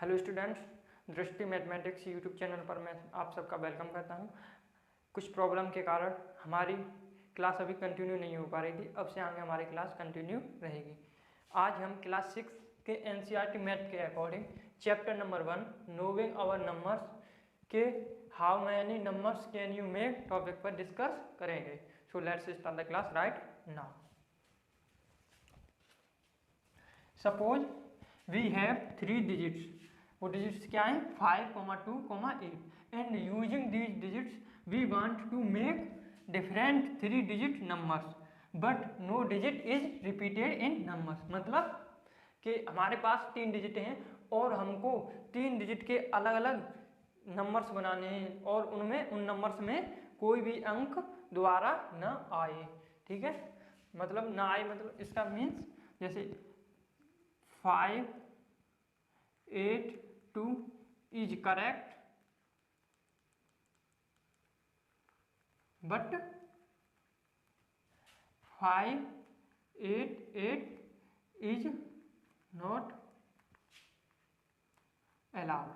Hello students, दृष्टि mathematics YouTube channel पर मैं आप सबका वेलकम करता हूं। कुछ प्रॉब्लम के कारण हमारी क्लास अभी कंटिन्यू नहीं हो पा रही थी। अब से आगे हमारी क्लास कंटिन्यू रहेगी। आज हम क्लास 6 के एनसीईआरटी मैथ के according chapter number 1 knowing our numbers के how many numbers can you make topic पर डिस्कस करेंगे। So let's start the class right now. Suppose we have 3 digits. वो डिजिट्स क्या हैं? 5, 2, 8 and using these digits we want to make different 3 digit numbers but no digit is repeated in numbers. मतलब कि हमारे पास 3 digit हैं और हमको 3 digit के अलग अलग नंबर्स बनाने हैं और उनमें उन नंबर्स में कोई भी अंक दोबारा न आए। ठीक है, मतलब ना आए मतलब इसका मीन्स जैसे 5, 8, 2 is correct but 5, 8, 8 is not allowed।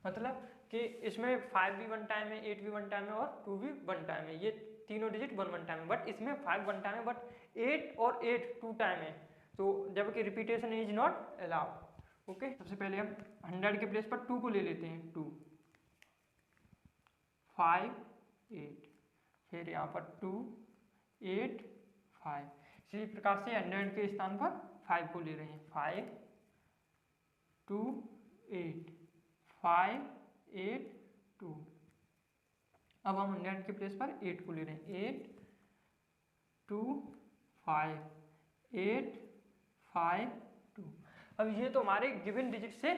मतलब कि इसमें 5 भी वन टाइम है, 8 भी वन टाइम है और 2 भी वन टाइम है। ये तीनों डिजिट वन टाइम है, बट इसमें 5 वन टाइम है बट 8 और 8 2 टाइम है, तो जबकि repetition is not allowed. Okay, सबसे पहले हम 100 के प्लेस पर 2 को ले लेते हैं। 2, 5, 8, फिर यहाँ पर 2, 8, 5। इसी प्रकार से 100 के स्थान पर 5 को ले रहे हैं। 5, 2, 8, 5, 8, 2। अब हम 100 के प्लेस पर 8 को ले रहे हैं। 8, 2, 5, 8, 5, 2। अब ये तो हमारे गिवन डिजिट से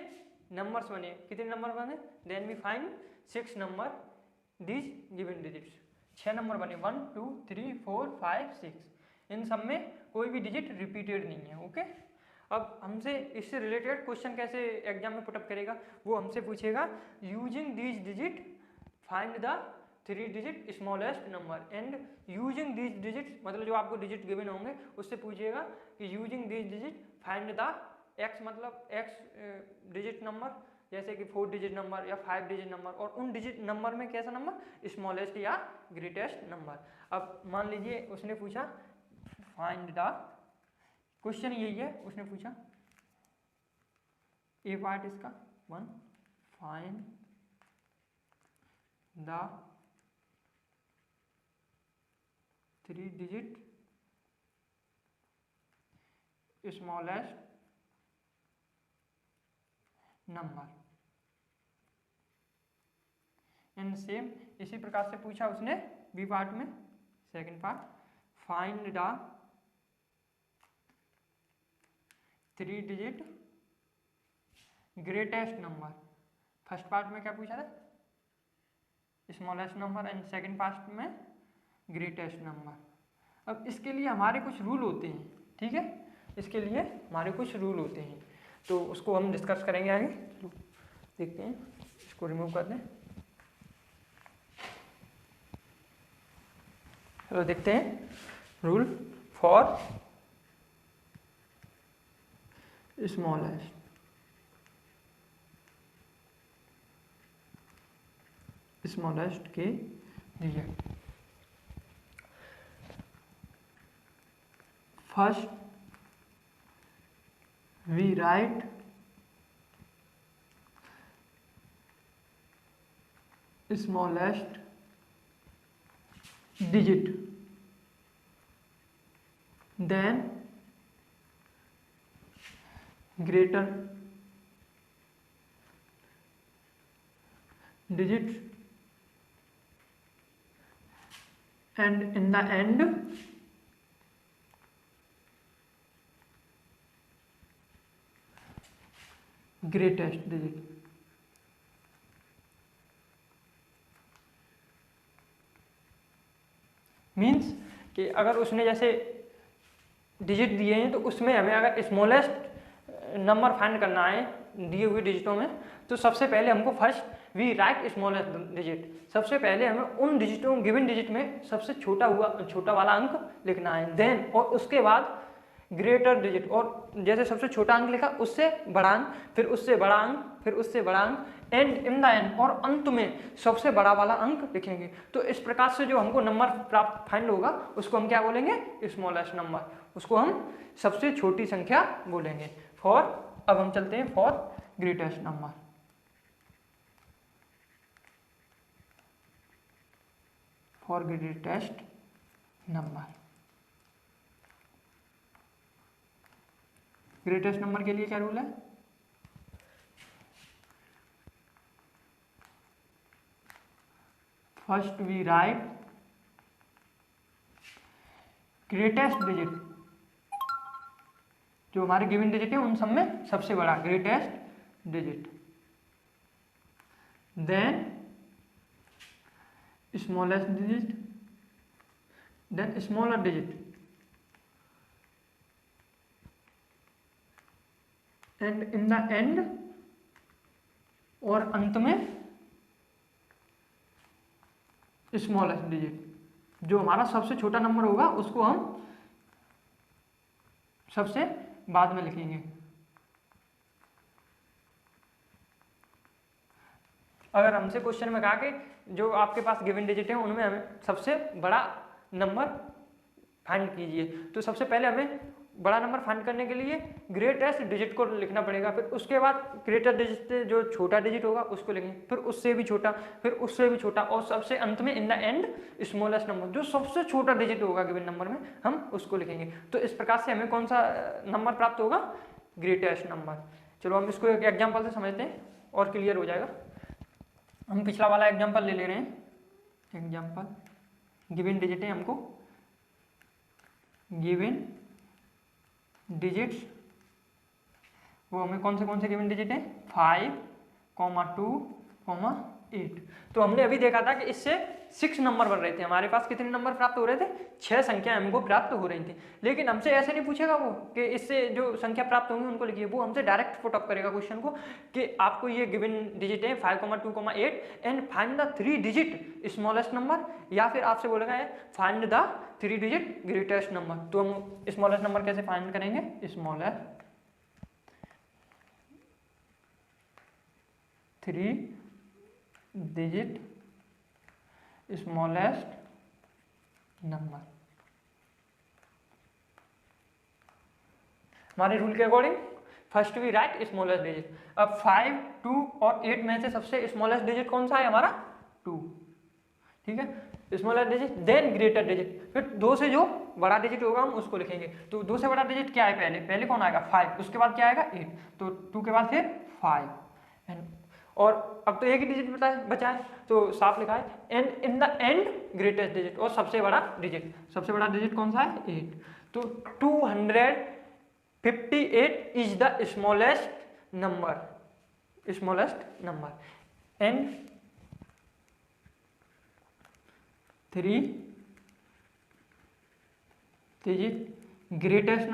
नंबर्स बने। कितने नंबर बने? Then we find 6 number these given digits. 6 number बने, 1, 2, 3, 4, 5, 6। इन सब में कोई भी डिजिट रिपीटेड नहीं है। ओके, अब हमसे इससे रिलेटेड क्वेश्चन कैसे एग्जाम में पुटअप करेगा, वो हमसे पूछेगा using these digit find the 3 digit smallest number and using these digit, मतलब जो आपको डिजिट गिवन होंगे उससे पूछेगा कि using these digit find the x, मतलब एक्स डिजिट नंबर, जैसे कि 4 डिजिट नंबर या 5 डिजिट नंबर, और उन डिजिट नंबर में कैसा नंबर? स्मॉलेस्ट या ग्रेटेस्ट नंबर। अब मान लीजिए उसने पूछा फाइंड द, क्वेश्चन यही है, उसने पूछा ए पार्ट इसका 1, find the 3 digit smallest number. And same इसी प्रकार से पूछा उसने बी पार्ट में, second part, find the 3 digit greatest number. First part में क्या पूछा था? Smallest number, and second part में ग्रेटेस्ट नंबर। अब इसके लिए हमारे कुछ रूल होते हैं। ठीक है, इसके लिए हमारे कुछ रूल होते हैं, तो उसको हम डिस्कस करेंगे आगे। देखते हैं, इसको रिमूव कर दें। चलो देखते हैं रूल फॉर स्मॉलेस्ट के लिए। First we write smallest digit, then greater digit, and in the end greatest digit। Means कि अगर उसने जैसे डिजिट दिए हैं तो उसमें हमें अगर स्मॉलेस्ट नंबर फाइंड करना है दिए हुए डिजिटों में, तो सबसे पहले हमको first we write smallest digit, सबसे पहले हमें उन डिजिटों गिवन डिजिट में सबसे छोटा वाला अंक लिखना है। देन और उसके बाद ग्रेटर डिजिट, और जैसे सबसे छोटा अंक लिखा उससे बड़ा अंक, फिर उससे बड़ा अंक, फिर उससे बड़ा अंक, एंड इन द एंड, और अंत में सबसे बड़ा वाला अंक लिखेंगे। तो इस प्रकार से जो हमको नंबर प्राप्त फाइंड होगा उसको हम क्या बोलेंगे, स्मॉलेस्ट नंबर, उसको हम सबसे छोटी संख्या बोलेंगे। फॉर, अब हम चलते हैं for greatest number. For greatest number, greatest number के लिए क्या रूल है, first we write greatest digit, जो हमारे गिवन डिजिट है उन सब में सबसे बड़ा greatest digit, then smallest digit, then smaller digit, and in the end, और अंत में स्मॉलेस्ट डिजिट। जो हमारा सबसे छोटा नंबर होगा उसको हम सबसे बाद में लिखेंगे। अगर हमसे क्वेश्चन में कहा कि जो आपके पास गिवन डिजिट है उनमें हमें सबसे बड़ा नंबर फाइंड कीजिए, तो सबसे पहले हमें बड़ा नंबर फाइंड करने के लिए ग्रेटेस्ट डिजिट को लिखना पड़ेगा, फिर उसके बाद ग्रेटर डिजिट से जो छोटा डिजिट होगा उसको लिखेंगे, फिर उससे भी छोटा, फिर उससे भी छोटा, और सबसे अंत में इन द एंड स्मॉलेस्ट नंबर, जो सबसे छोटा डिजिट होगा गिवन नंबर में हम उसको लिखेंगे। तो इस प्रकार से हमें कौन सा नंबर प्राप्त होगा, ग्रेटेस्ट नंबर। चलो हम इसको एक एग्जाम्पल से समझते हैं और क्लियर हो जाएगा। हम पिछला वाला एग्जाम्पल ले रहे हैं, एग्जाम्पल गिवन डिजिट है हमको, गिवन डिजिट्स, वो हमें कौन से गिवन डिजिट है, 5, 2, 8। तो हमने अभी देखा था कि इससे 6 नंबर बन रहे थे, हमारे पास कितने नंबर प्राप्त हो रहे थे, 6 संख्या हमको प्राप्त हो रही थी। लेकिन हमसे ऐसे नहीं पूछेगा वो कि इससे जो संख्या प्राप्त होंगी उनको लिखिए, वो हमसे डायरेक्ट पुट अप करेगा क्वेश्चन को कि आपको ये गिवन डिजिट है 5, 2, 8 and find the 3 digit smallest number, या फिर आपसे बोलेगा find the 3 digit greatest number. तो हम स्मॉलेस्ट नंबर कैसे फाइंड करेंगे, स्मॉलेस्ट 3 डिजिट स्मॉलेस्ट नंबर। हमारे रूल के according first we write smallest digit. अब 5, 2 और 8 में से सबसे स्मॉलेस्ट डिजिट कौन सा है हमारा, 2, ठीक है, smallest digit, then greater digit, फिर 2 से जो बड़ा डिजिट होगा हम उसको लिखेंगे। तो 2 से बड़ा डिजिट क्या है, पहले कौन आएगा, 5, उसके बाद क्या आएगा 8, तो 2 के बाद फिर 5, और अब तो एक ही डिजिट बचा है तो साफ लिखा है and in the and greatest digit, और सबसे बड़ा डिजिट कौन सा है, 8। तो 258 is the smallest number and 3 digit greatest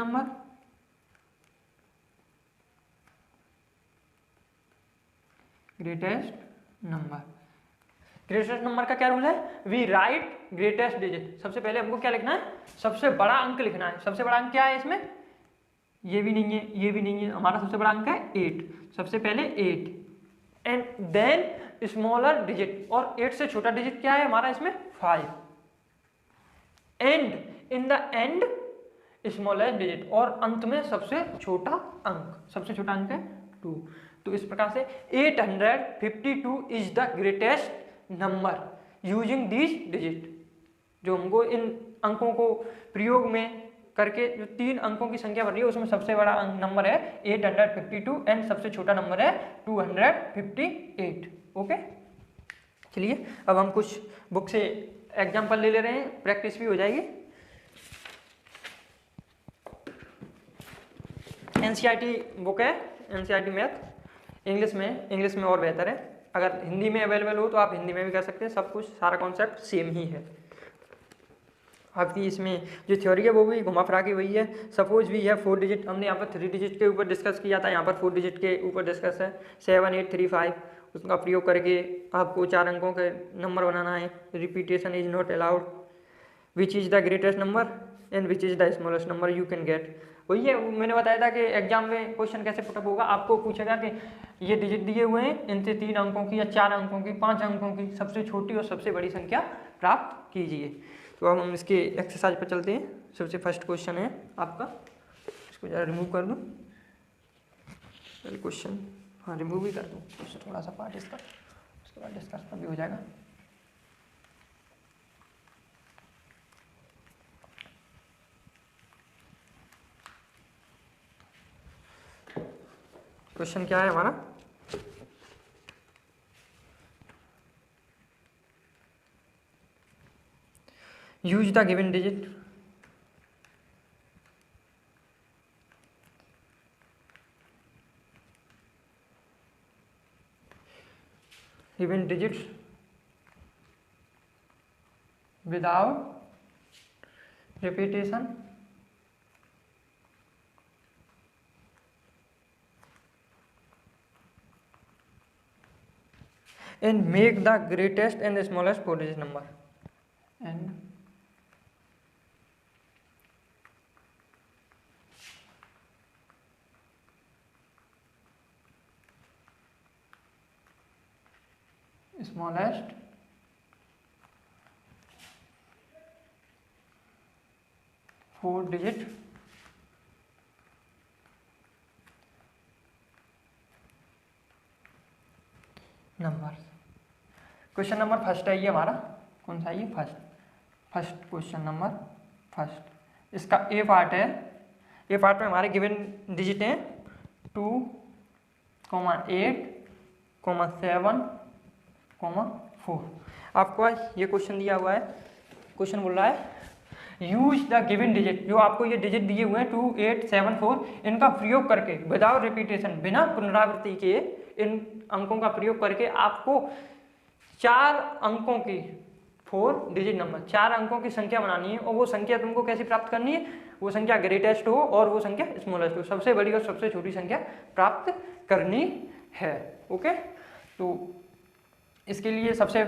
number का क्या रूल है, वी राइट ग्रेटेस्ट डिजिट। सबसे पहले हमको क्या लिखना है, सबसे बड़ा अंक लिखना है। सबसे बड़ा अंक क्या है इसमें, ये भी नहीं है, ये भी नहीं है, हमारा सबसे बड़ा अंक है 8, सबसे पहले 8 एंड देन स्मॉलर डिजिट, और 8 से छोटा डिजिट क्या है हमारा इसमें 5 and in the and smallest digit, और अंत में सबसे छोटा अंक है 2। तो इस प्रकार से 852 is the greatest number using this digit. जो हमको इन अंकों को प्रयोग में करके जो 3 अंकों की संख्या बन रही है उसमें सबसे बड़ा नंबर है 852 एंड सबसे छोटा नंबर है 258। ओके, चलिए अब हम कुछ बुक से एग्जाम्पल ले रहे हैं, प्रैक्टिस भी हो जाएगी। एनसीईआरटी बुक है, एनसीईआरटी मैथ, इंग्लिश में और बेहतर है। अगर हिंदी में अवेलेबल हो तो आप हिंदी में भी कर सकते हैं, सब कुछ सारा कॉन्सेप्ट सेम ही है। आपकी इसमें जो थ्योरी है वो भी घुमा फिरा के वही है। सपोज भी है 4 डिजिट, हमने यहाँ पर 3 डिजिट के ऊपर डिस्कस किया था, यहाँ पर 4 डिजिट के ऊपर डिस्कस है 7835। उसका प्रयोग करके आपको 4 अंकों के नंबर बनाना है। Repetition is not allowed. Which is the greatest number, and which is the smallest number you can get. वही है, मैंने बताया था कि एग्जाम में क्वेश्चन कैसे पुटअप होगा, आपको पूछेगा कि ये डिजिट दिए हुए हैं, इनसे 3 अंकों की या 4 अंकों की 5 अंकों की सबसे छोटी और सबसे बड़ी संख्या प्राप्त कीजिए। तो अब हम इसके एक्सरसाइज पर चलते हैं। सबसे फर्स्ट क्वेश्चन है आपका, इसको जरा रिमूव कर दूँ, पहले क्वेश्चन हाँ रिमूव ही कर दूँ, थोड़ा सा पार्ट इसका, उसके बाद डिस्कस भी हो जाएगा। क्वेश्चन क्या है हमारा, use the given digit given digits without repetition and make the greatest and the smallest 4-digit number and smallest four-digit number. Question number first है ये हमारा, कौन सा ये फर्स्ट क्वेश्चन नंबर फर्स्ट। इसका ए पार्ट है, ए पार्ट में हमारे गिवन डिजिट हैं 2, 8, 7, 4। आपको ये क्वेश्चन दिया हुआ है, क्वेश्चन बोल रहा है यूज द गिवन डिजिट, जो आपको ये डिजिट दिए हुए हैं 2, 8, 7, 4, इनका प्रयोग करके विदाउट रिपीटेशन, बिना पुनरावृत्ति के इन अंकों का प्रयोग करके आपको 4 अंकों की 4 डिजिट नंबर, 4 अंकों की संख्या बनानी है। और वो संख्या तुमको कैसे प्राप्त करनी है, वो संख्या ग्रेटेस्ट हो और वो संख्या स्मॉलेस्ट हो, सबसे बड़ी और सबसे छोटी संख्या प्राप्त करनी है। ओके, तो इसके लिए सबसे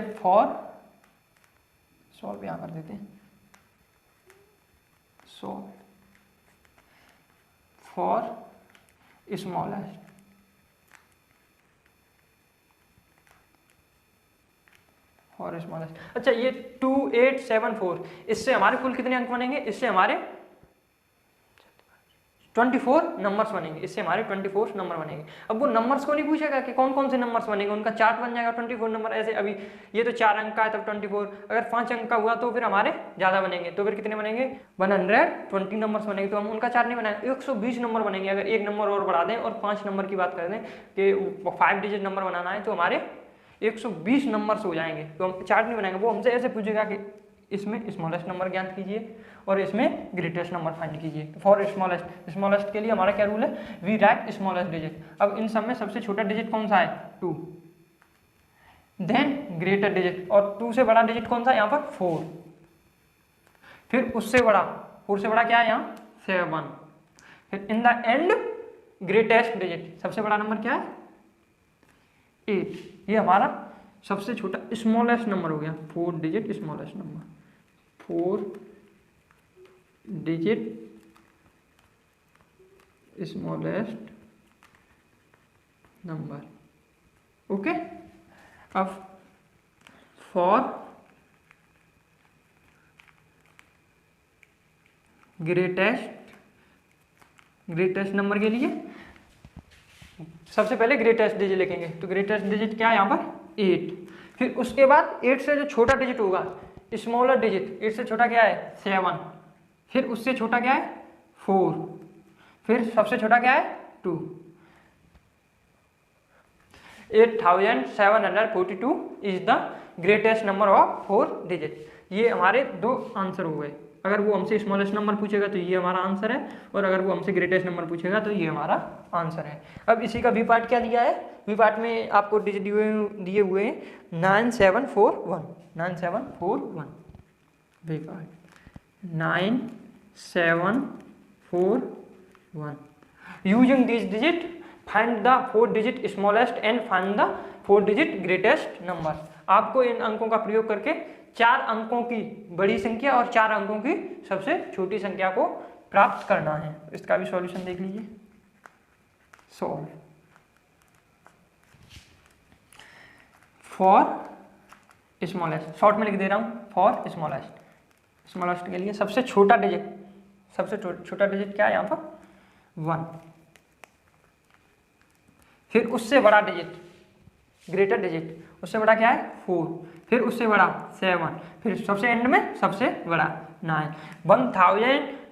सॉल्व यहाँ कर देते हैं, सॉल्व फॉर स्मॉलेस्ट, और स्मॉलेस्ट। अच्छा, ये 2, 8, 7, 4, इससे हमारे कुल कितने अंक बनेंगे, इससे हमारे 24 नंबर्स बनेंगे, इससे हमारे 24 नंबर बनेंगे। अब वो नंबर्स को नहीं पूछेगा कि कौन कौन से नंबर्स बनेंगे, उनका चार्ट बन जाएगा 24 नंबर। ऐसे अभी ये तो 4 अंक का है तब 24, अगर 5 अंक का हुआ तो फिर हमारे ज़्यादा बनेंगे, तो फिर कितने बनेंगे 120 नंबर्स बनेंगे। तो हम उनका चार्ट नहीं बनाएंगे, 120 नंबर बनेंगे। अगर एक नंबर और बढ़ा दें और 5 नंबर की बात कर दें कि 5 डिजिट नंबर बनाना है तो हमारे 120 नंबर्स हो जाएंगे। तो हम चार्ट नहीं बनाएंगे, वो हमसे ऐसे पूछेगा कि इसमें स्मॉलेस्ट नंबर ज्ञात कीजिए और इसमें ग्रेटेस्ट नंबर फाइंड कीजिए। फॉर स्मॉलेस्ट के लिए हमारा क्या रूल है, वी राइट स्मॉलेस्ट डिजिट। अब इन सब में सबसे छोटा डिजिट कौन सा है 2, देन ग्रेटर डिजिट, और 2 से बड़ा डिजिट कौन सा है यहाँ पर 4, फिर उससे बड़ा 4 से बड़ा क्या है यहाँ 7, फिर इन द एंड ग्रेटेस्ट डिजिट, सबसे बड़ा नंबर क्या है 8। ये हमारा सबसे छोटा स्मॉलेस्ट नंबर हो गया, 4 digit smallest number, 4 digit smallest number. Okay, अब फॉर ग्रेटेस्ट नंबर के लिए सबसे पहले ग्रेटेस्ट डिजिट लिखेंगे। तो ग्रेटेस्ट डिजिट क्या है यहाँ पर 8, फिर उसके बाद 8 से जो छोटा डिजिट होगा स्मॉलर डिजिट, 8 से छोटा क्या है 7, फिर उससे छोटा क्या है 4, फिर सबसे छोटा क्या है 2। 8742 is the greatest number of 4 digit. ये हमारे 2 आंसर हो गए। अगर वो हमसे स्मॉलेस्ट नंबर पूछेगा तो ये हमारा आंसर है, और अगर वो हमसे ग्रेटेस्ट नंबर पूछेगा तो ये हमारा आंसर है। अब इसी का बी पार्ट क्या दिया है, बी पार्ट में आपको डिजिट दिए हुए हैं 9741, 9741 B part 9741। Using this digit find the 4 digit smallest and find the 4 digit greatest number. आपको इन अंकों का प्रयोग करके 4 अंकों की बड़ी संख्या और 4 अंकों की सबसे छोटी संख्या को प्राप्त करना है। इसका भी सॉल्यूशन देख लीजिए। सॉल्व फॉर स्मॉलेस्ट, शॉर्ट में लिख दे रहा हूँ, फॉर स्मॉलेस्ट। स्मॉलेस्ट के लिए सबसे छोटा डिजिट, सबसे छोटा डिजिट क्या है यहाँ पर 1, फिर उससे बड़ा डिजिट ग्रेटर डिजिट, उससे बड़ा क्या है 4, फिर उससे बड़ा 7, फिर सबसे एंड में सबसे बड़ा 9।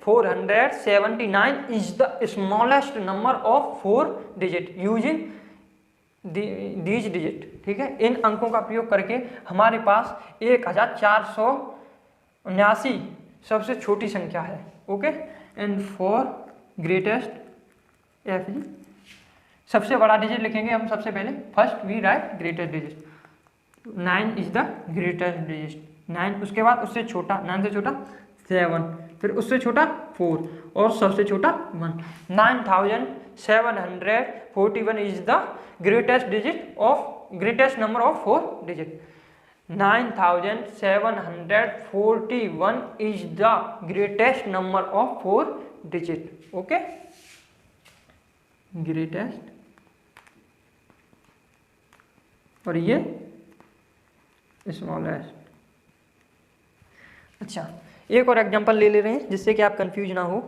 1479 is the smallest number of 4 digit using these digit. ठीक है, इन अंकों का प्रयोग करके हमारे पास 1479 सबसे छोटी संख्या है। Okay, and for greatest F G, सबसे बड़ा डिजिट लिखेंगे हम सबसे पहले, first we write greatest digit, 9 is the greatest digit, 9, उसके बाद उससे छोटा, 9 से छोटा 7, फिर उससे छोटा 4 और सबसे छोटा 1। 9741 is the greatest digit of, greatest number of 4 digit. 9741 is the greatest number of 4 digit. Okay, greatest, और ये स्मॉलेस्ट। अच्छा, एक और एग्जांपल ले रहे हैं जिससे कि आप कंफ्यूज ना हो।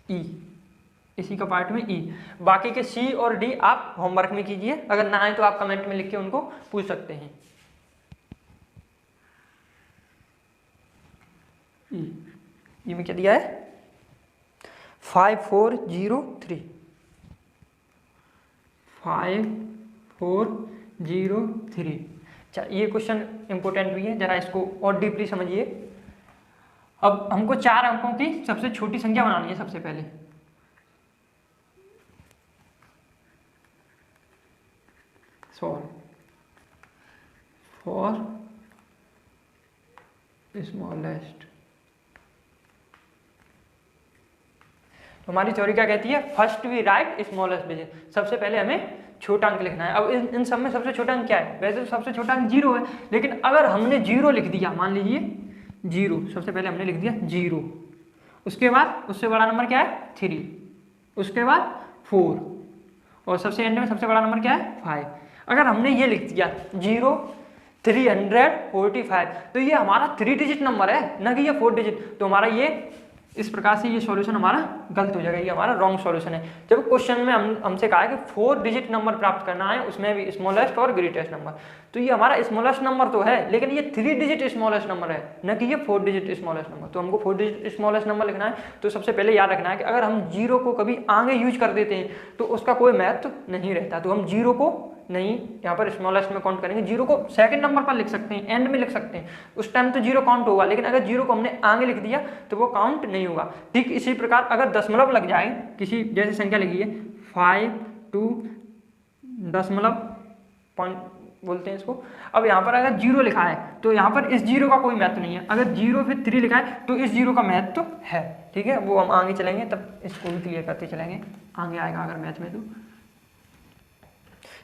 ई, इसी का पार्ट में ई, बाकी के सी और डी आप होमवर्क में कीजिए, अगर ना आए तो आप कमेंट में लिख के उनको पूछ सकते हैं। ई में क्या दिया है 5403, 5403। अच्छा, ये क्वेश्चन इंपॉर्टेंट भी है, जरा इसको और डीपली समझिए। अब हमको 4 अंकों की सबसे छोटी संख्या बनानी है सबसे पहले। Solve for smallest. तो हमारी थ्योरी क्या कहती है, first we write smallest digit, सबसे पहले हमें छोटा अंक लिखना है। अब इन सब में सबसे छोटा अंक क्या है, वैसे तो सबसे छोटा अंक 0 है, लेकिन अगर हमने 0 लिख दिया, मान लीजिए 0, सबसे पहले हमने लिख दिया 0, उसके बाद उससे बड़ा नंबर क्या है 3, उसके बाद 4, और सबसे एंड में सबसे बड़ा नंबर क्या है 5। अगर हमने ये लिख दिया 0345, तो ये हमारा 3 डिजिट नंबर है, ना कि ये 4 डिजिट। तो हमारा ये इस प्रकार से ये सॉल्यूशन हमारा गलत हो जाएगा, ये हमारा रॉन्ग सॉल्यूशन है। जब क्वेश्चन में हमसे कहा है कि 4 डिजिट नंबर प्राप्त करना है, उसमें भी स्मॉलेस्ट और ग्रेटेस्ट नंबर, तो ये हमारा स्मॉलेस्ट नंबर तो है, लेकिन ये 3 डिजिट स्मॉलेस्ट नंबर है, न कि ये 4 डिजिट स्मॉलेस्ट नंबर। तो हमको 4 डिजिट स्मॉलेस्ट नंबर लिखना है। तो सबसे पहले याद रखना है कि अगर हम 0 को कभी आगे यूज कर देते हैं तो उसका कोई महत्व नहीं रहता। तो हम 0 को नहीं यहाँ पर स्मॉलेस्ट में काउंट करेंगे, 0 को सेकंड नंबर पर लिख सकते हैं, एंड में लिख सकते हैं, उस टाइम तो 0 काउंट होगा, लेकिन अगर 0 को हमने आगे लिख दिया तो वो काउंट नहीं होगा। ठीक इसी प्रकार अगर दशमलव लग जाए, किसी जैसी संख्या लिखी है 5 2 दशमलव पॉइंट बोलते हैं इसको। अब यहाँ पर अगर 0 लिखा है तो यहाँ पर इस 0 का कोई महत्व नहीं है, अगर 0 फिर 3 लिखा है तो इस 0 का महत्व है। ठीक है, वो हम आगे चलेंगे तब इसको भी क्लियर करते चलेंगे, आगे आएगा अगर मैथ में। तो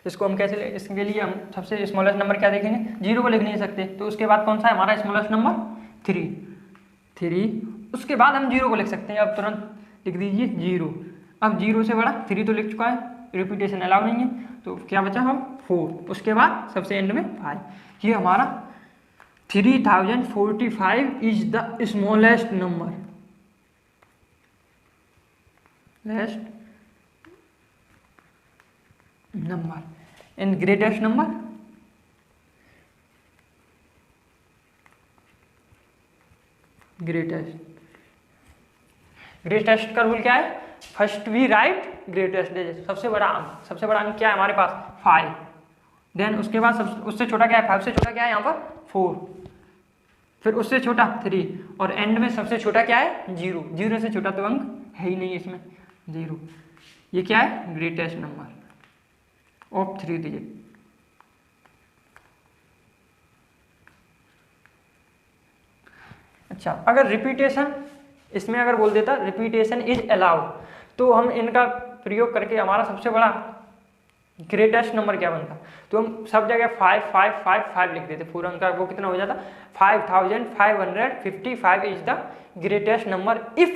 इसको हम कैसे, इसके लिए हम सबसे स्मॉलेस्ट नंबर क्या देखेंगे, 0 को लिख नहीं सकते, तो उसके बाद कौन सा है हमारा स्मॉलेस्ट नंबर 3। उसके बाद हम 0 को लिख सकते हैं। अब तुरंत लिख दीजिए 0। अब 0 से बड़ा 3 तो लिख चुका है, रिपीटेशन अलाउ नहीं है, तो क्या बचा हम 4, उसके बाद सबसे एंड में 5। ये हमारा 3045 is the smallest number, and greatest number greatest का रूल क्या है, first we write greatest digit, सबसे बड़ा अंक क्या है हमारे पास 5, देन उसके बाद उससे छोटा क्या है 5 से छोटा क्या है यहाँ पर 4, फिर उससे छोटा 3, और एंड में सबसे छोटा क्या है 0। 0 से छोटा तो अंक है ही नहीं इसमें 0। ये क्या है ग्रेटेस्ट नंबर ऑफ 3 डिजिट। अच्छा, अगर रिपीटेशन इसमें अगर बोल देता रिपीटेशन इज अलाउड, तो हम इनका प्रयोग करके हमारा सबसे बड़ा ग्रेटेस्ट नंबर क्या बनता, तो हम सब जगह 5555 लिख देते, 4 अंक का वो कितना हो जाता 5555 is the greatest number if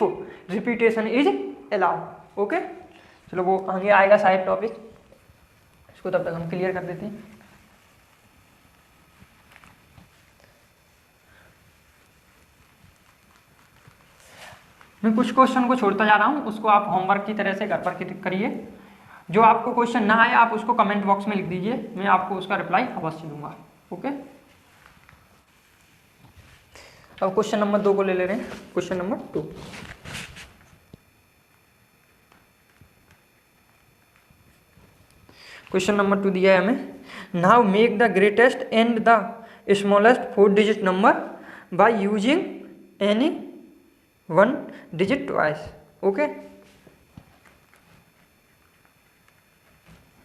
repetition is allowed. Okay, चलो वो आगे आएगा शायद टॉपिक, इसको तब तक हम क्लियर कर देते हैं। मैं कुछ क्वेश्चन को छोड़ता जा रहा हूँ, उसको आप होमवर्क की तरह से घर पर करिए। जो आपको क्वेश्चन ना आए आप उसको कमेंट बॉक्स में लिख दीजिए, मैं आपको उसका रिप्लाई अवश्य दूंगा। ओके, अब क्वेश्चन नंबर 2 को ले रहे हैं। क्वेश्चन नंबर 2, क्वेश्चन नंबर 2 दिया है हमें, now make the greatest and the smallest 4 digit number by using any 1 digit twice. Okay,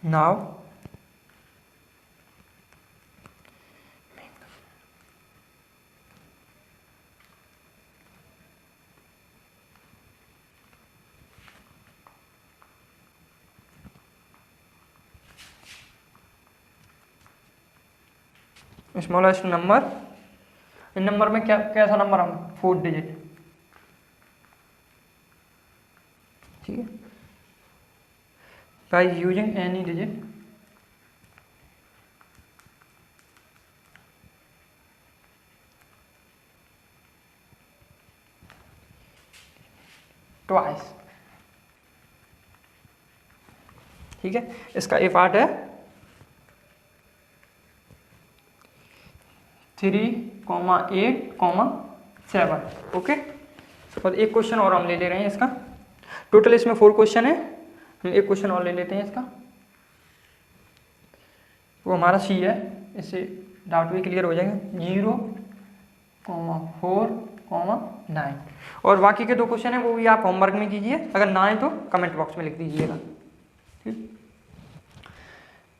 now smallest number, in number में क्या कैसा नंबर हम 4 डिजिट, ठीक है, by using any digit twice. ठीक है, इसका ए पार्ट है 3,8,7। ओके, और एक क्वेश्चन और हम ले रहे हैं इसका, टोटल इसमें 4 क्वेश्चन है, हम एक क्वेश्चन और ले लेते हैं इसका, वो हमारा सी है, इससे डाउट भी क्लियर हो जाएगा। 0,4,9 और बाकी के 2 क्वेश्चन है वो भी आप होमवर्क में कीजिए, अगर ना आए तो कमेंट बॉक्स में लिख दीजिएगा। ठीक,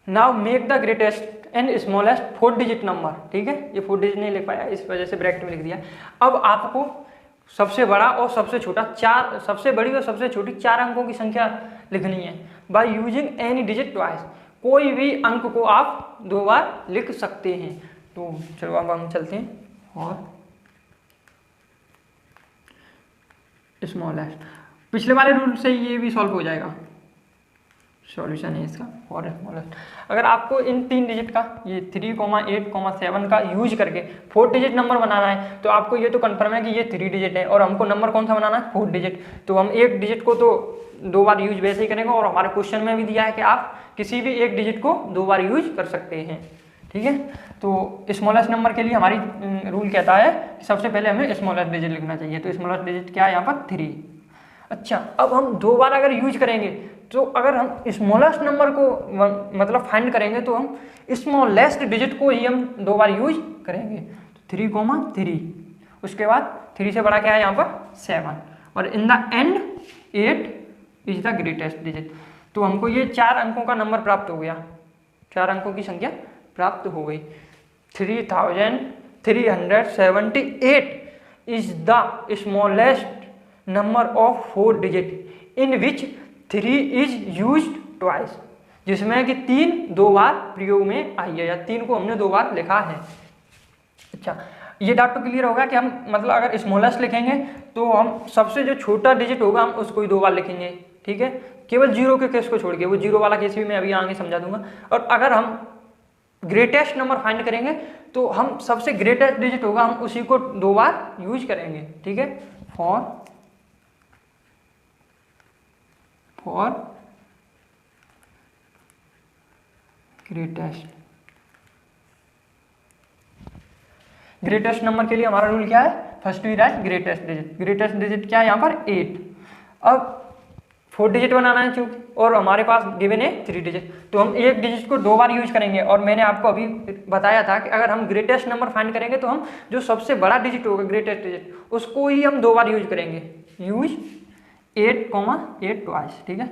now make the greatest and smallest 4 digit number. ठीक है, ये 4 डिजिट नहीं लिख पाया, इस वजह से ब्रैकेट में लिख दिया। अब आपको सबसे बड़ा और सबसे छोटा सबसे बड़ी और सबसे छोटी 4 अंकों की संख्या लिखनी है by using any digit twice. कोई भी अंक को आप 2 बार लिख सकते हैं। तो चलो अब हम चलते हैं और स्मॉलेस्ट, पिछले वाले रूल से ये भी सॉल्व हो जाएगा, सॉल्यूशन है इसका और स्मॉलेस्ट। अगर आपको इन 3 डिजिट का ये 3,8,7 का यूज करके 4 डिजिट नंबर बनाना है तो आपको ये तो कंफर्म है कि ये 3 डिजिट है और हमको नंबर कौन सा बनाना है 4 डिजिट। तो हम एक डिजिट को तो 2 बार यूज वैसे ही करेंगे और हमारे क्वेश्चन में भी दिया है कि आप किसी भी एक डिजिट को 2 बार यूज कर सकते हैं। ठीक है, तो स्मॉलेस्ट नंबर के लिए हमारी रूल कहता है कि सबसे पहले हमें स्मॉलेस्ट डिजिट लिखना चाहिए। तो स्मॉलेस्ट डिजिट क्या है यहाँ पर 3। अच्छा, अब हम 2 बार अगर यूज करेंगे तो अगर हम स्मॉलेस्ट नंबर को मतलब फाइंड करेंगे तो हम स्मॉलेस्ट डिजिट को ही हम 2 बार यूज करेंगे। तो 3,3, उसके बाद 3 से बड़ा क्या है यहाँ पर 7 और इन the and 8 is the greatest digit. तो हमको ये 4 अंकों का नंबर प्राप्त हो गया, 4 अंकों की संख्या प्राप्त हो गई। 3,378 is the smallest number of 4 digit in which 3 is used twice, जिसमें कि 3 2 बार प्रयोग में आई है या 3 को हमने 2 बार लिखा है। अच्छा, ये डाउट तो क्लियर होगा कि हम मतलब अगर स्मॉलेस्ट लिखेंगे तो हम सबसे जो छोटा डिजिट होगा हम उसको ही 2 बार लिखेंगे। ठीक है, केवल 0 के केस को छोड़ के, वो 0 वाला केस भी मैं अभी आगे समझा दूंगा। और अगर हम ग्रेटेस्ट नंबर फाइंड करेंगे तो हम सबसे ग्रेटेस्ट डिजिट होगा हम उसी को 2 बार यूज करेंगे। ठीक है, फॉर ग्रेटेस्ट नंबर के लिए हमारा रूल क्या है, first we write greatest digit. Greatest digit क्या है यहाँ पर 8। अब 4 डिजिट बनाना है चूंकि और हमारे पास गिवन है 3 डिजिट, तो हम एक डिजिट को 2 बार यूज करेंगे। और मैंने आपको अभी बताया था कि अगर हम ग्रेटेस्ट नंबर फाइंड करेंगे तो हम जो सबसे बड़ा डिजिट होगा ग्रेटेस्ट डिजिट उसको ही हम 2 बार यूज करेंगे। Use 8,8 twice. ठीक है,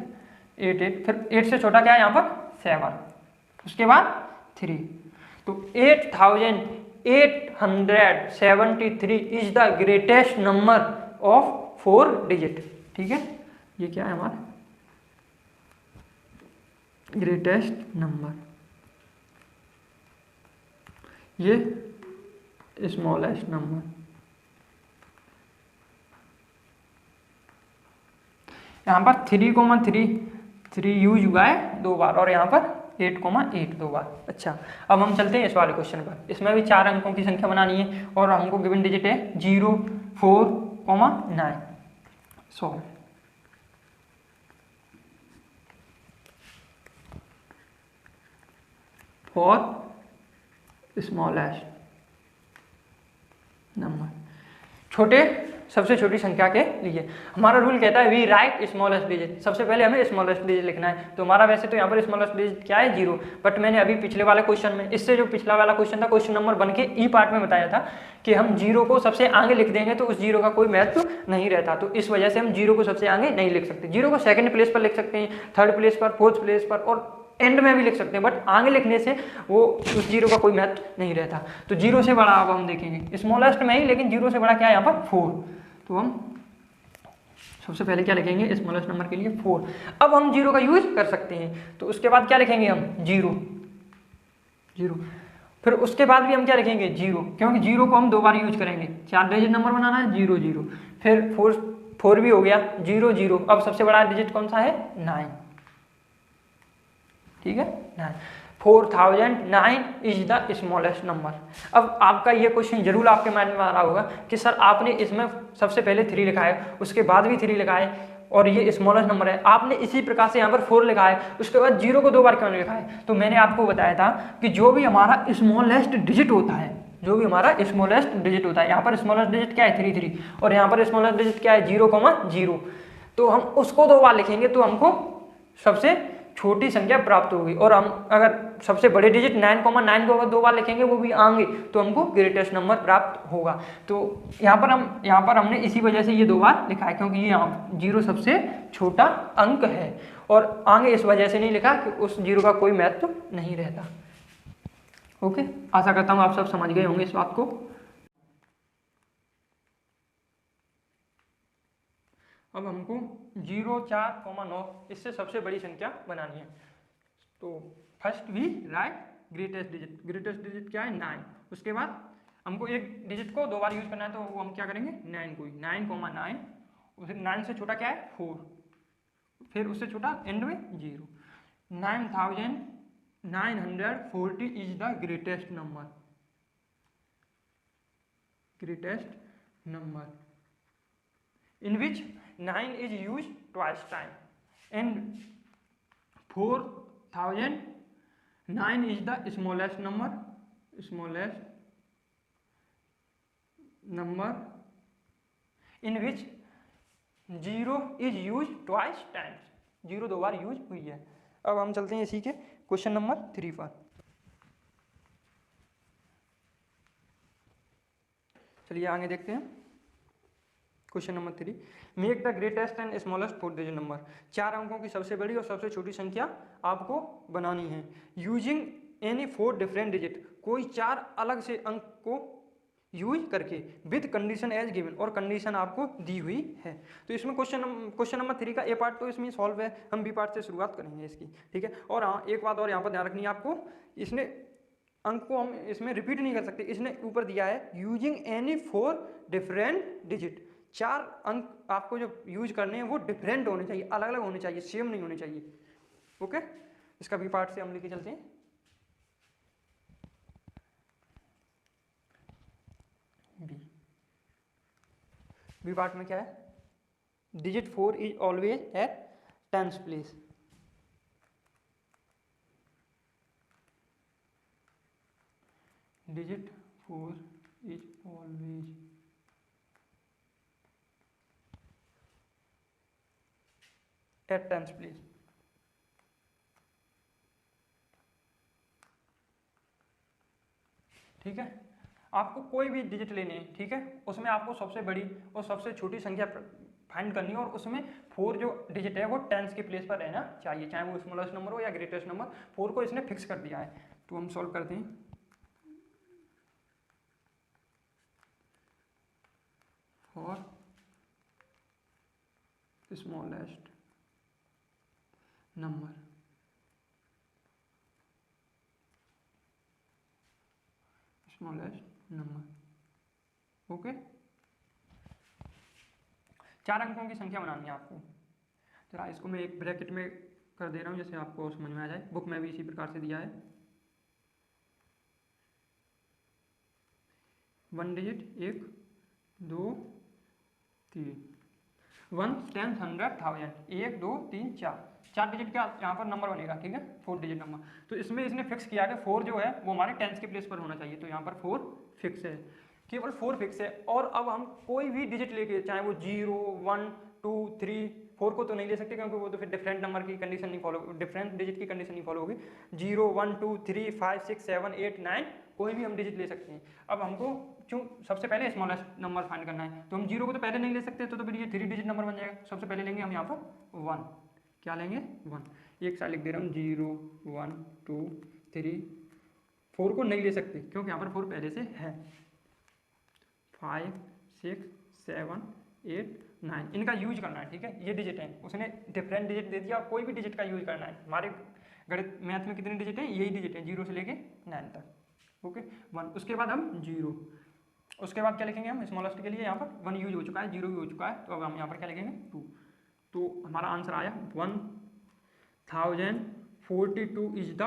8 फिर 8 से छोटा क्या है यहाँ पर 7, उसके बाद 3। तो 8,873 is the greatest number of 4 digit. ठीक है, ये क्या है हमारा ग्रेटेस्ट नंबर, ये स्मॉलेस्ट नंबर। यहाँ पर 3,3 यूज हुआ है 2 बार और यहाँ पर 8,8 2 बार। अच्छा, अब हम चलते हैं इस वाले क्वेश्चन पर। इसमें भी 4 अंकों की संख्या बनानी है और हमको गिवन डिजिट है 0, 4, 9। सॉल्व। फॉर स्मॉलेस्ट नंबर, सबसे छोटी संख्या के लिए हमारा रूल कहता है वी राइट स्मॉलेस्ट डिजिट। सबसे पहले हमें स्मॉलेस्ट डिजिट लिखना है। तो हमारा वैसे तो यहाँ पर स्मॉलेस्ट डिजिट क्या है 0, बट मैंने अभी पिछले वाले क्वेश्चन में, इससे जो पिछला वाला क्वेश्चन था क्वेश्चन नंबर 1 के ई पार्ट में बताया था कि हम 0 को सबसे आगे लिख देंगे तो उस 0 का कोई महत्व नहीं रहता। तो इस वजह से हम 0 को सबसे आगे नहीं लिख सकते। 0 को सेकंड प्लेस पर लिख सकते हैं, थर्ड प्लेस पर, फोर्थ प्लेस पर और एंड में भी लिख सकते हैं, बट आगे लिखने से वो उस 0 का कोई महत्व नहीं रहता। तो 0 से बड़ा अब हम देखेंगे स्मॉलेस्ट में ही, लेकिन 0 से बड़ा क्या है यहाँ पर 4। तो हम सबसे पहले क्या लिखेंगे स्मॉलेस्ट नंबर के लिए 4। अब हम 0 का यूज कर सकते हैं, तो उसके बाद क्या लिखेंगे हम 0। फिर उसके बाद भी हम क्या लिखेंगे 0, क्योंकि 0 को हम 2 बार यूज करेंगे। 4 डिजिट नंबर बनाना है 0 0, फिर 4 भी हो गया 0 0। अब सबसे बड़ा डिजिट कौन सा है 9, ठीक है 9। 4009 इज द स्मॉलेस्ट नंबर। अब आपका ये क्वेश्चन जरूर आपके माइंड में आ रहा होगा कि सर आपने इसमें सबसे पहले 3 लिखा है, उसके बाद भी 3 लिखा है और ये स्मॉलेस्ट नंबर है, आपने इसी प्रकार से यहाँ पर 4 लिखा है, उसके बाद 0 को 2 बार क्यों लिखा है? तो मैंने आपको बताया था कि जो भी हमारा स्मॉलेस्ट डिजिट होता है, यहाँ पर स्मॉलेस्ट डिजिट क्या है 3 और यहाँ पर स्मॉलेस्ट डिजिट क्या है 0,0, तो हम उसको 2 बार लिखेंगे तो हमको सबसे छोटी संख्या प्राप्त होगी। और हम अगर सबसे बड़े डिजिट 9,9 को अगर 2 बार लिखेंगे वो भी आएंगे तो हमको ग्रेटेस्ट नंबर प्राप्त होगा। तो यहाँ पर हमने इसी वजह से ये 2 बार लिखा है, क्योंकि ये यहाँ 0 सबसे छोटा अंक है और आगे इस वजह से नहीं लिखा कि उस 0 का कोई महत्व नहीं रहता। ओके, आशा करता हूँ आप सब समझ गए होंगे इस बात को। अब हमको 0, 4, 9 इससे सबसे बड़ी संख्या बनानी है। तो first we write greatest digit क्या है 9। उसके बाद हमको एक डिजिट को 2 बार यूज करना है, तो वो हम क्या करेंगे 9 को 9,9, उसे 9 से छोटा क्या है 4, फिर उससे छोटा एंड में 0। 9,940 is the greatest number in which 9 is used twice time and 4,009 is the smallest number in which 0 is used twice times, 0 2 bar use हुई है। अब हम चलते हैं इसी के क्वेश्चन नंबर 3 पर। चलिए आगे देखते हैं question number 3। Make the greatest and smallest 4 digit number. 4 अंकों की सबसे बड़ी और सबसे छोटी संख्या आपको बनानी है यूजिंग एनी 4 डिफरेंट डिजिट, कोई 4 अलग से अंक को यूज करके विद कंडीशन एज गिवन, और कंडीशन आपको दी हुई है। तो इसमें क्वेश्चन नंबर 3 का ए पार्ट तो इसमें सॉल्व है, हम बी पार्ट से शुरुआत करेंगे इसकी, ठीक है। और हाँ, एक बात और यहाँ पर ध्यान रखनी है आपको, इसने अंक को हम इसमें रिपीट नहीं कर सकते, इसने ऊपर दिया है यूजिंग एनी 4 डिफरेंट डिजिट। 4 अंक आपको जो यूज करने हैं वो डिफरेंट होने चाहिए, अलग अलग होने चाहिए, सेम नहीं होने चाहिए। ओके, इसका बी पार्ट से हम लेके चलते हैं। बी पार्ट में क्या है, digit 4 is always at 10th place. Digit 4 is always at 10th place. ठीक है, आपको कोई भी डिजिट लेने हैं, ठीक है, उसमें आपको सबसे बड़ी और सबसे छोटी संख्या फाइंड करनी है और उसमें 4 जो डिजिट है वो 10th के प्लेस पर रहना चाहिए, चाहे वो स्मॉलेस्ट नंबर हो या ग्रेटेस्ट नंबर। 4 को इसने फिक्स कर दिया है। तो हम सॉल्व करते हैं। और smallest number smallest number. Okay, 4 अंकों की संख्या बनानी है आपको। जरा इसको मैं एक ब्रैकेट में कर दे रहा हूँ जैसे आपको समझ में आ जाए। बुक में भी इसी प्रकार से दिया है। 1 डिजिट 1 2 3, 1 10 100 1000, 1 2 3 4 डिजिट का यहाँ पर नंबर बनेगा। ठीक है, 4 डिजिट नंबर। तो इसमें इसने फिक्स किया कि 4 जो है वो हमारे टेंस के प्लेस पर होना चाहिए। तो यहाँ पर 4 फिक्स है, केवल 4 फिक्स है। और अब हम कोई भी डिजिट लेके, चाहे वो 0 1 2 3, 4 को तो नहीं ले सकते क्योंकि वो तो फिर डिफरेंट नंबर की कंडीशन नहीं फॉलो, डिफरेंट डिजिट की कंडीशन नहीं फॉलो होगी। 0 1 2 3 5 6 7 8 9 कोई भी हम डिजिट ले सकते हैं। अब हमको क्यों सबसे पहले स्मॉलेस्ट नंबर फाइंड करना है, तो हम 0 को तो पहले नहीं ले सकते, तो फिर ये 3 डिजिट नंबर बन जाएगा। सबसे पहले लेंगे हम यहाँ पर 1। क्या लेंगे? 1। एक साइड लिख दे रहा हूँ 0 1 2 3। 4 को नहीं ले सकते क्योंकि यहाँ पर 4 पहले से है। 5 6 7 8 9 इनका यूज करना है। ठीक है, ये डिजिट है, उसने डिफरेंट डिजिट दे दिया और कोई भी डिजिट का यूज करना है। हमारे गणित मैथ में कितने डिजिट हैं? यही डिजिट है, 0 से लेके 9 तक। ओके, 1। उसके बाद हम 0, उसके बाद क्या लिखेंगे हम स्मॉलेस्ट के लिए? यहाँ पर 1 यूज हो चुका है, 0 यूज हो चुका है, तो अब हम यहाँ पर क्या लिखेंगे? 2। तो हमारा आंसर आया 1042 is the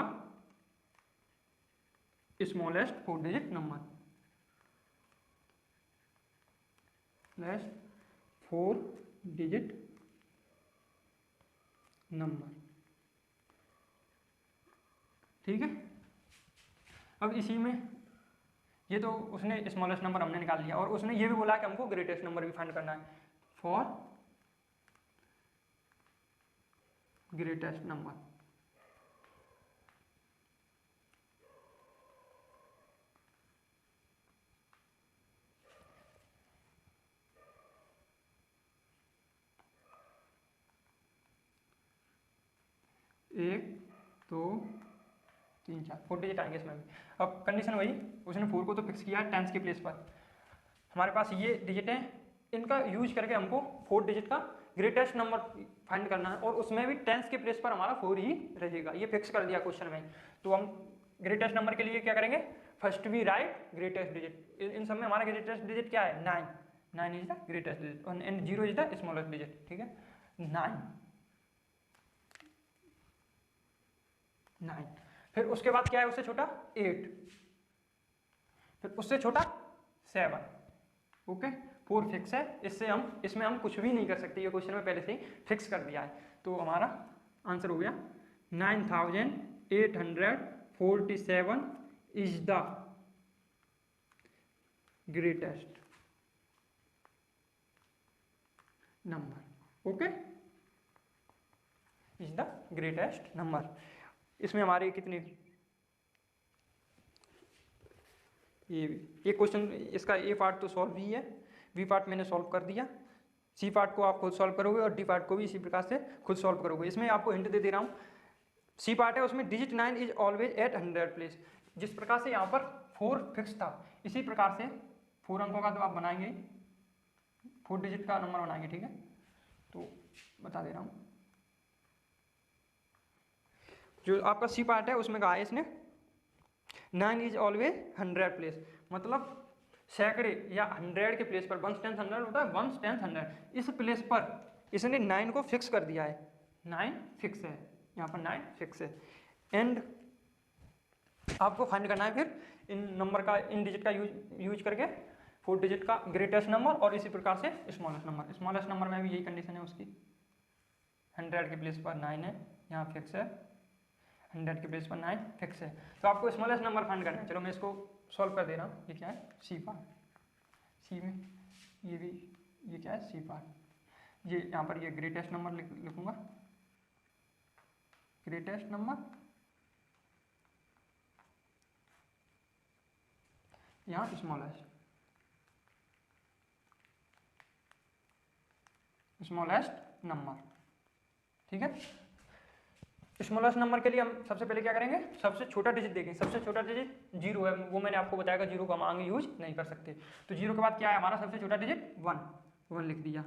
smallest 4 digit number. 4 digit number. ठीक है, अब इसी में ये तो उसने स्मॉलेस्ट नंबर हमने निकाल लिया और उसने ये भी बोला कि हमको ग्रेटेस्ट नंबर भी फाइंड करना है। फॉर ग्रेटेस्ट नंबर, एक 2 3 4 4 डिजिट आएंगे इसमें भी। अब कंडीशन वही, उसने 4 को तो फिक्स किया है टेंस के प्लेस पर। हमारे पास ये डिजिट है, इनका यूज करके हमको 4 डिजिट का ग्रेटेस्ट नंबर फाइंड करना है और उसमें भी टेंस के प्लेस पर हमारा 4 ही रहेगा। ये फिक्स कर दिया क्वेश्चन में। तो हम ग्रेटेस्ट नंबर के लिए क्या करेंगे? First we write greatest digit. इन सब में हमारा ग्रेटेस्ट डिजिट क्या है? 9। 9 is the greatest digit and 0 is the smallest digit. ठीक है, 9। फिर उसके बाद क्या है उससे छोटा? 8। फिर उससे छोटा 7। ओके, 4 फिक्स है, इसमें हम कुछ भी नहीं कर सकते, ये क्वेश्चन में पहले से ही फिक्स कर दिया है। तो हमारा आंसर हो गया 9847 is the greatest number. Okay, is the greatest number. इसमें हमारे कितने, ये क्वेश्चन, इसका ए पार्ट तो सॉल्व ही है, बी पार्ट मैंने सॉल्व कर दिया, सी पार्ट को आप खुद सॉल्व करोगे और डी पार्ट को भी इसी प्रकार से खुद सॉल्व करोगे। इसमें आपको हिंट दे रहा हूँ, सी पार्ट है उसमें digit 9 is always at 100 place. जिस प्रकार से यहाँ पर 4 फिक्स था, इसी प्रकार से 4 अंकों का तो आप बनाएंगे, 4 डिजिट का नंबर बनाएंगे। ठीक है, तो बता दे रहा हूँ, जो आपका सी पार्ट है उसमें कहा है इसने 9 इज ऑलवेज 100 प्लेस, मतलब सैकड़े या 100 के प्लेस पर, 1 10 100 होता है, 1 10 100, इस प्लेस पर इसने 9 को फिक्स कर दिया है। 9 फिक्स है, यहाँ पर 9 फिक्स है। एंड आपको फाइंड करना है फिर इन नंबर का, इन डिजिट का यूज करके 4 डिजिट का ग्रेटेस्ट नंबर और इसी प्रकार से स्मॉलेस्ट नंबर। स्मॉलेस्ट नंबर में भी यही कंडीशन है उसकी, 100 के प्लेस पर 9 है, यहाँ फिक्स है, 100 के प्लेस पर 9 फिक्स है। तो आपको स्मॉलेस्ट नंबर फाइंड करना है। चलो मैं इसको सॉल्व कर दे रहा हूँ। ये क्या है? C part. सी में ये भी, ये क्या है? C part. ये यहाँ पर ये ग्रेटेस्ट नंबर लिखूंगा, ग्रेटेस्ट नंबर, यहाँ स्मॉलेस्ट नंबर। ठीक है, स्मॉलेस्ट नंबर के लिए हम सबसे पहले क्या करेंगे? सबसे छोटा डिजिट देखेंगे। सबसे छोटा डिजिट 0 है, वो मैंने आपको बताया, 0 को हम आगे यूज नहीं कर सकते। तो 0 के बाद क्या है हमारा सबसे छोटा डिजिट? 1 लिख दिया।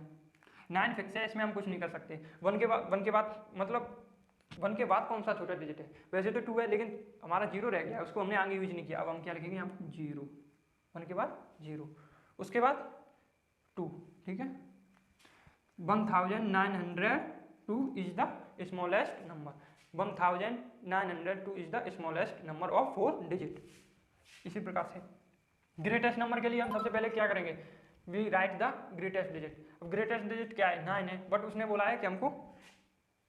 9 फिक्स है, इसमें हम कुछ नहीं कर सकते। 1 के बाद मतलब 1 के बाद कौन सा छोटा डिजिट है? वैसे तो 2 है, लेकिन हमारा 0 रह गया, उसको हमने आगे यूज नहीं किया। अब हम क्या लिखेंगे यहाँ पर? 0, 1 के बाद 0, उसके बाद 2, ठीक है। 1902 is the smallest number. 1902 is the smallest number of 4 digit. इसी प्रकार से ग्रेटेस्ट नंबर के लिए हम सबसे पहले क्या करेंगे? We write the greatest digit. अब ग्रेटेस्ट डिजिट क्या है? 9 है, बट उसने बोला है कि हमको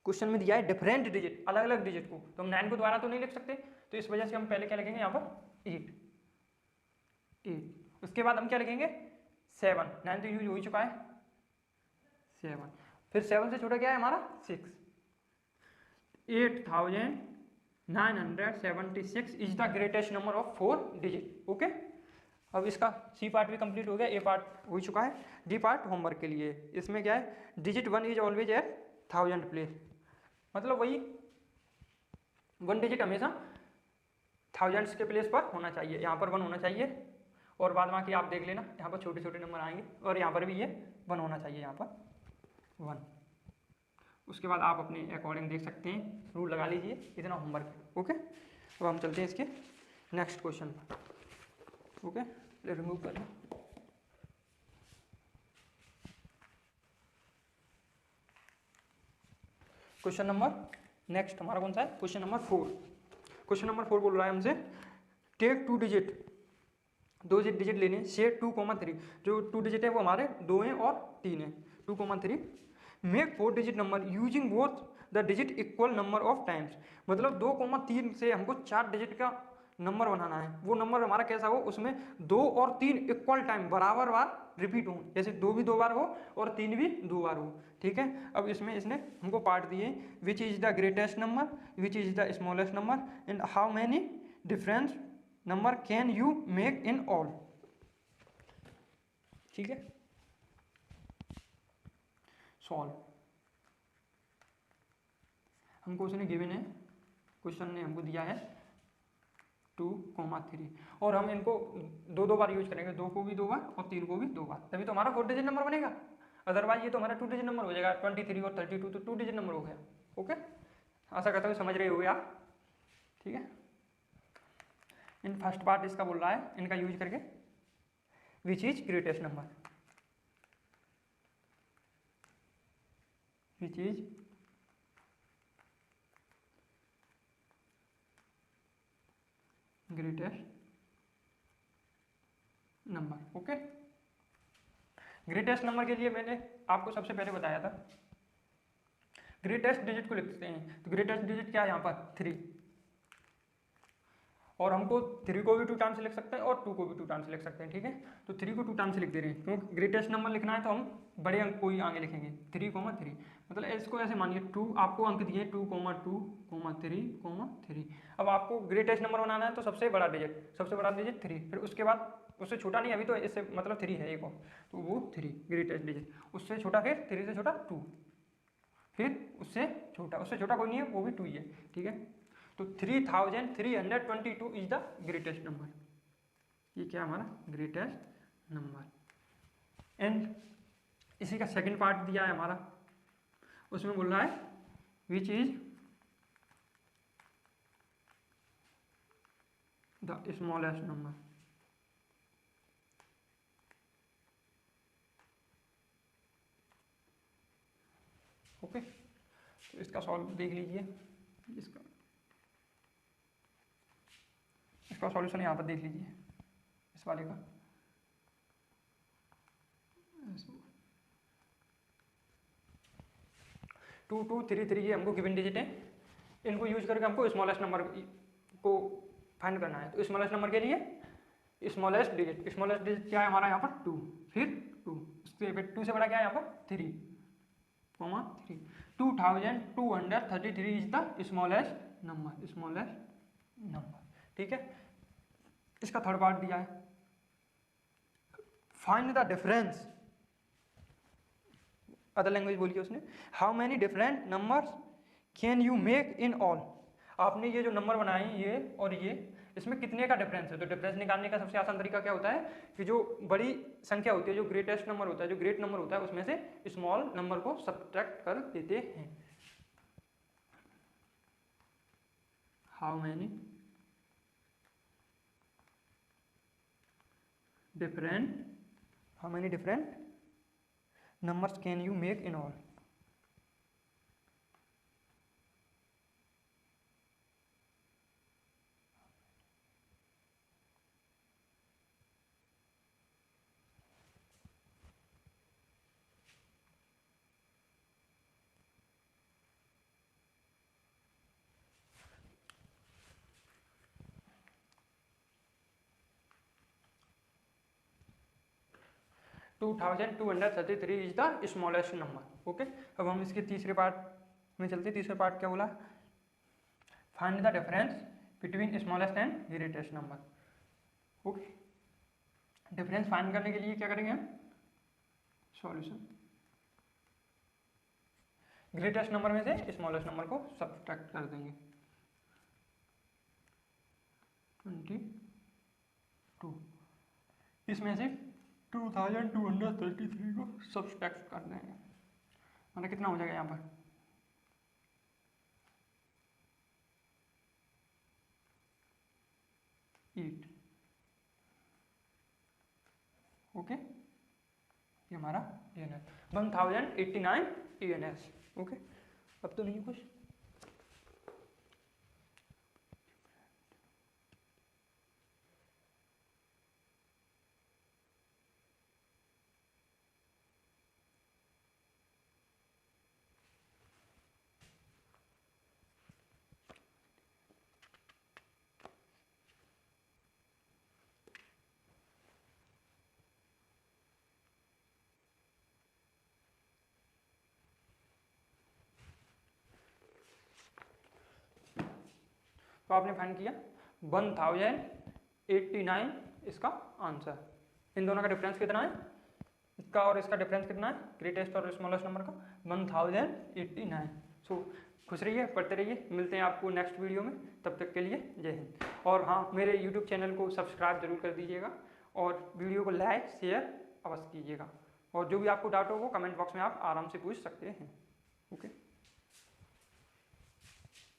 क्वेश्चन में दिया है डिफरेंट डिजिट, अलग अलग डिजिट को, तो हम 9 को दोबारा तो नहीं लिख सकते, तो इस वजह से हम पहले क्या लिखेंगे यहाँ पर? 8। उसके बाद हम क्या लिखेंगे? 7। 9 तो यूज हो ही चुका है, 7। फिर 7 से छोटा क्या है हमारा? 6। 8976 is the greatest number of 4 digit. Okay, अब इसका सी पार्ट भी कंप्लीट हो गया, ए पार्ट हो ही चुका है। डी पार्ट होमवर्क के लिए, इसमें क्या है? Digit 1 is always at 1000 place, मतलब वही 1 डिजिट हमेशा 1000s के प्लेस पर होना चाहिए। यहाँ पर 1 होना चाहिए, और बाद बाकी आप देख लेना, यहाँ पर छोटे छोटे नंबर आएंगे, और यहाँ पर भी ये 1 होना चाहिए, यहाँ पर 1। उसके बाद आप अपने अकॉर्डिंग देख सकते हैं, रूल लगा लीजिए, इतना होमवर्क है। ओके, अब हम चलते हैं इसके नेक्स्ट क्वेश्चन पर। ओके, ले रिमूव कर लें। क्वेश्चन नंबर नेक्स्ट हमारा कौन सा है? Question number 4। क्वेश्चन नंबर 4 बोल रहा है हमसे, टेक 2 डिजिट, 2 डिजिट लेने से 2,3, जो 2 डिजिट है वो हमारे 2 हैं और 3 है, 2,3। Make 4 digit number using both the digit equal number of times, मतलब 2,3 से हमको 4 डिजिट का नंबर बनाना है। वो नंबर हमारा कैसा हो? उसमें 2 और 3 इक्वल टाइम बराबर बार रिपीट हो, जैसे 2 भी 2 बार हो और 3 भी 2 बार हो, ठीक है। अब इसमें इसने हमको पार्ट दिए, which is the greatest number, which is the smallest number, and how many difference number can you make in all, ठीक है। सॉल्व, हमको उसने गिवन है, क्वेश्चन ने हमको दिया है 2,3, और हम इनको 2 बार यूज करेंगे, 2 को भी 2 बार और 3 को भी 2 बार, तभी तो हमारा 4 डिजिट नंबर बनेगा। अदरवाइज ये तो हमारा 2 डिजिट नंबर हो जाएगा, 23 और 32 तो 2 डिजिट नंबर हो गया। ओके, आशा करता हूँ समझ रहे होगे आप, ठीक है। इन फर्स्ट पार्ट इसका बोल रहा है, इनका यूज करके which is greatest number, which is greatest number. Okay, greatest number के लिए मैंने आपको सबसे पहले बताया था, ग्रेटेस्ट डिजिट को लिखते हैं, तो ग्रेटेस्ट डिजिट क्या है यहाँ पर? 3, और हमको 3 को भी 2 टाइम्स लिख सकते हैं और 2 को भी 2 टाइम्स लिख सकते हैं, ठीक है। तो 3 को 2 टाइम्स लिख दे रहे हैं, क्योंकि ग्रेटेस्ट नंबर लिखना है तो हम बड़े अंक को ही आगे लिखेंगे, 3,3, मतलब इसको ऐसे मानिए 2, आपको अंक दिए 2,2,3,3। अब आपको ग्रेटेस्ट नंबर बनाना है तो सबसे बड़ा डिजिट 3, फिर उसके बाद उससे छोटा नहीं, अभी तो इससे मतलब 3 है एक और, तो वो 3 ग्रेटेस्ट डिजिट, उससे छोटा, फिर 3 से छोटा 2, फिर उससे छोटा कोई नहीं है, वो भी 2 ही है, ठीक है। तो 3,322 इज द ग्रेटेस्ट नंबर, ये क्या हमारा ग्रेटेस्ट नंबर। एंड इसी का सेकंड पार्ट दिया है हमारा, उसमें बोल रहा है which is the smallest number. Okay, तो इसका सॉल्व देख लीजिए, इसका सॉल्यूशन यहाँ पर देख लीजिए, इस वाले का। 2, 2, 3, 3 ये हमको गिवन डिजिट है, इनको यूज करके हमको स्मॉलेस्ट नंबर को फाइंड करना है। तो स्मॉलेस्ट नंबर के लिए स्मॉलेस्ट डिजिट क्या है हमारा यहाँ पर? 2, फिर 2, उसके फिर 2 से बड़ा क्या है यहाँ पर? 3, 2,233 इज द स्मॉलेस्ट नंबर, ठीक है। इसका थर्ड पार्ट दिया है, find the difference, other language बोलिए उसने, how many different numbers can you make in all. आपने ये जो नंबर बनाए ये और ये, इसमें कितने का डिफरेंस है? तो डिफरेंस निकालने का सबसे आसान तरीका क्या होता है कि जो बड़ी संख्या होती है, जो ग्रेटेस्ट नंबर होता है, जो ग्रेट नंबर होता है, उसमें से स्मॉल नंबर को सब्ट्रैक्ट कर देते हैं। How many different numbers can you make in all? To 2233 is the smallest number. Okay, अब हम इसके तीसरे पार्ट में चलते। तीसरे पार्ट क्या बोला? Find the difference between smallest and greatest number. Okay, difference find करने के लिए क्या करेंगे हम? सॉल्यूशन, ग्रेटेस्ट नंबर में से स्मॉलेस्ट नंबर को सब्ट्रैक्ट कर देंगे। 22 इसमें से 2233 को सब्ट्रैक्ट कर देंगे, मतलब कितना हो जाएगा यहाँ पर? 8। ओके, ये हमारा ENS 1089 ENS। ओके, अब तो नहीं कुछ। तो आपने फाइंड किया 1089 इसका आंसर। इन दोनों का डिफरेंस कितना है? इसका और इसका डिफरेंस कितना है? ग्रेटेस्ट और स्मॉलेस्ट नंबर का 1089। सो खुश रहिए, पढ़ते रहिए, मिलते हैं आपको नेक्स्ट वीडियो में। तब तक के लिए जय हिंद। और हाँ, मेरे यूट्यूब चैनल को सब्सक्राइब जरूर कर दीजिएगा और वीडियो को लाइक शेयर अवश्य कीजिएगा। और जो भी आपको डाउट हो वो कमेंट बॉक्स में आप आराम से पूछ सकते हैं। ओके।